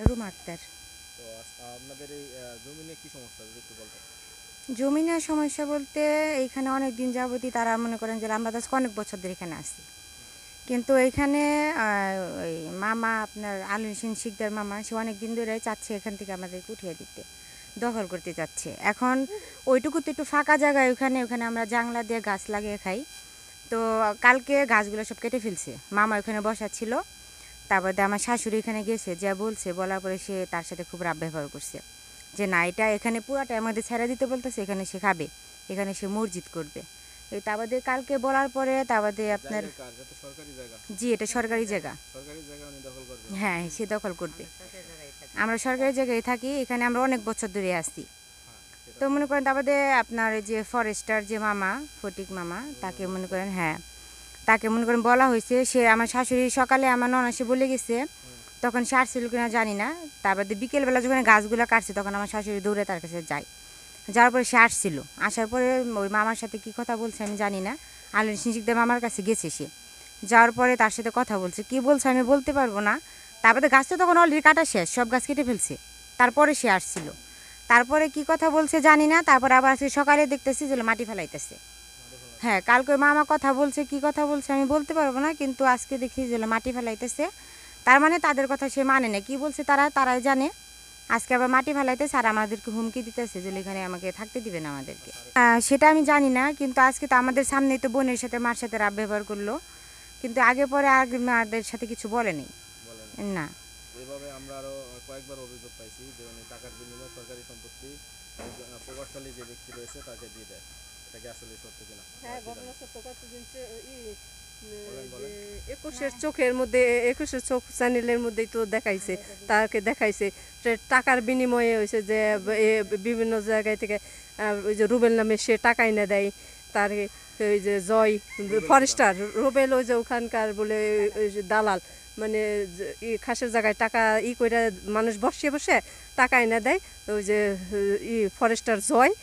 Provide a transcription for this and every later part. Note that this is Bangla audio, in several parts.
রুমা আক্তার। তো আপনাদের এই জমিনে কি সমস্যা যদি একটু বলতেন? জমিনের সমস্যা বলতে এইখানে অনেক দিন যাবতই তারা মনে করেন যে আমরা তো অনেক বছর ধরে এখানে আসি, কিন্তু এইখানে ওই মামা আপনার আলু সিং শিকদার মামা সে অনেক দিন ধরে চাচ্ছে এখান থেকে আমাদেরকে উঠিয়ে দিতে, দখল করতে চাচ্ছে। এখন ওইটুকু তো একটু ফাঁকা জায়গায় ওখানে ওখানে আমরা জাংলা দিয়ে গাছ লাগিয়ে খাই। তো কালকে গাছগুলো সব কেটে ফেলছে, মামা ওখানে বসা ছিল। তারপরে আমার শাশুড়ি এখানে গেছে, যা বলছে বলার পরে সে তার সাথে খুব রাগ ব্যবহার করছে যে না এটা এখানে পুরাটা আমাদের ছেড়ে দিতে বলতেছে, এখানে সে খাবে, এখানে সে মসজিদ করবে। এই তা বাদে কালকে বলার পরে তা বাদে আপনার জি এটা সরকারি জায়গা। হ্যাঁ সে দখল করবে। আমরা সরকারি জায়গায় থাকি, এখানে আমরা অনেক বছর ধরে আসছি। তো মনে করেন তা বাদে আপনার এই যে ফরেস্টার যে মামা ফটিক মামা তাকে মনে করেন হ্যাঁ তাকে মনে করেন বলা হয়েছে, সে আমার শাশুড়ি সকালে আমার ননাসে বলে গেছে, তখন সে আসছিল কিনা জানি না। তারপরে বিকেলবেলা যখন গাছগুলো কাটছে তখন আমার শাশুড়ি দৌড়ে তার কাছে যায়, যাওয়ার পরে সে আসছিল, আসার পরে ওই মামার সাথে কি কথা বলছে আমি জানি না। আলুর সিংসিকদের মামার কাছে গেছে সে, যাওয়ার পরে তার সাথে কথা বলছে, কি বলছে আমি বলতে পারবো না। তারপরে গাছটা তখন অলরেডি কাটা শেষ, সব গাছ কেটে ফেলছে, তারপরে সে আসছিল। তারপরে কি কথা বলছে জানি না। তারপরে আবার আজকে সকালে দেখতেছি যে মাটি ফেলাইতেছে। হ্যাঁ কালকে মামা কথা বলছে, কি কথা বলছে আমি বলতে পারবো না, কিন্তু আজকে দেখি যে মাটি ফেলাইতেছে। তার মানে তাদের কথা সে মানে না, কি বলছে তারাই জানে। আজকে আবার মাটি ফেলাইতেছে আর আমাদেরকে হুমকি দিতেছে যে এখানে আমাকে থাকতে দিবে না আমাদেরকে। সেটা আমি জানি না, কিন্তু আজকে তো আমাদের সামনেই তো বোনের সাথে মার সাথে রাব ব্যবহার করলো, কিন্তু আগে পরে আর মাদের সাথে কিছু বলেনি না। এভাবে আমরা আরো কয়েকবার অভিযোগ পাইছি যে উনি টাকার বিনিময়ে সরকারি সম্পত্তি প্রভাবশালী যে ব্যক্তি রয়েছে তাকে দিয়ে দেয়। এটা কি আসলে সত্য কিনা? হ্যাঁ ঘটনা সত্য। কতদিন একুশের চোখের মধ্যে, একুশের চোখ চ্যানেলের মধ্যেই তো দেখাইছে, তাকে দেখাইছে টাকার বিনিময়ে হয়েছে যে বিভিন্ন জায়গায় থেকে ওই যে রুবেল নামে সে টাকা এনে দেয় তার। ওই যে জয় ফরেস্টার রুবেল ওই যে ওখানকার বলে দালাল, মানে খাসের জায়গায় টাকা করে মানুষ বসে বসে টাকা এনে দেয়। ওই যে ফরেস্টার জয়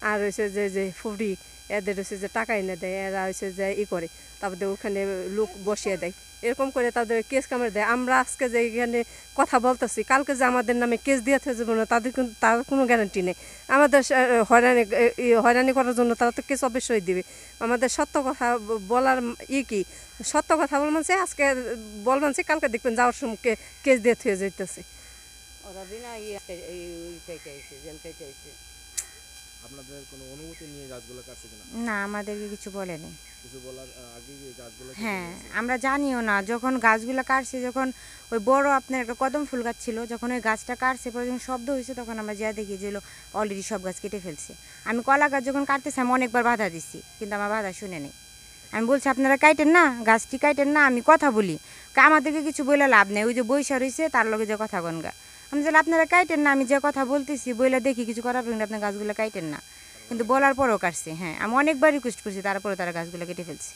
আর হয়েছে যে ফুডি এদের হচ্ছে যে টাকা এনে দেয়, এরা হচ্ছে যে করে তারপরে ওখানে লোক বসিয়ে দেয়, এরকম করে তাদের কেস কামড়ে দেয়। আমরা আজকে যে এখানে কথা বলতেছি, কালকে যে আমাদের নামে কেস দিয়ে যাবো না তাদের কিন্তু তার কোনো গ্যারান্টি নেই। আমাদের হয়রানি করার জন্য তারা তো কেস অবশ্যই দিবে। আমাদের সত্য কথা বলার কি সত্য কথা বলবেন যে আজকে বলবেন যে কালকে দেখবেন যাওয়ার সময় কেস দিয়ে থুয়ে যেতেছে। ওরা বিনা আপনাদের কোনো অনুমতি নিয়ে গাছগুলো কাটছে কিনা? না আমাদেরকে কিছু বলেনি। কিছু বলার আগে এই গাছগুলো হ্যাঁ আমরা জানিও না, যখন গাছগুলো কাটছে, যখন ওই বড় আপনার একটা কদম ফুল গাছ ছিল, যখন ওই গাছটা কাটছে পরে যখন শব্দ হয়েছে তখন আমরা যা দেখি যে অলরেডি সব গাছ কেটে ফেলছে। আমি কলা গাছ যখন কাটতেছি আমি অনেকবার বাধা দিচ্ছি, কিন্তু আমার বাধা শুনে নেই। আমি বলছি আপনারা কাটেন না, গাছটি কাটেন না, আমি কথা বলি, আমাদেরকে কিছু বলে লাভ নেই, ওই যে বৈশা রয়েছে তার লগে যে কথা গনগা। আমি বলি আপনারা কাটেন না, আমি যে কথা বলতেছি বইলে দেখি কিছু করার কিন্তু আপনার গাছগুলো কাটেন না, কিন্তু বলার পরেও কাটছে। হ্যাঁ আমি অনেকবার রিকোয়েস্ট করছি, তারপরে তারা গাছগুলো কেটে ফেলছে।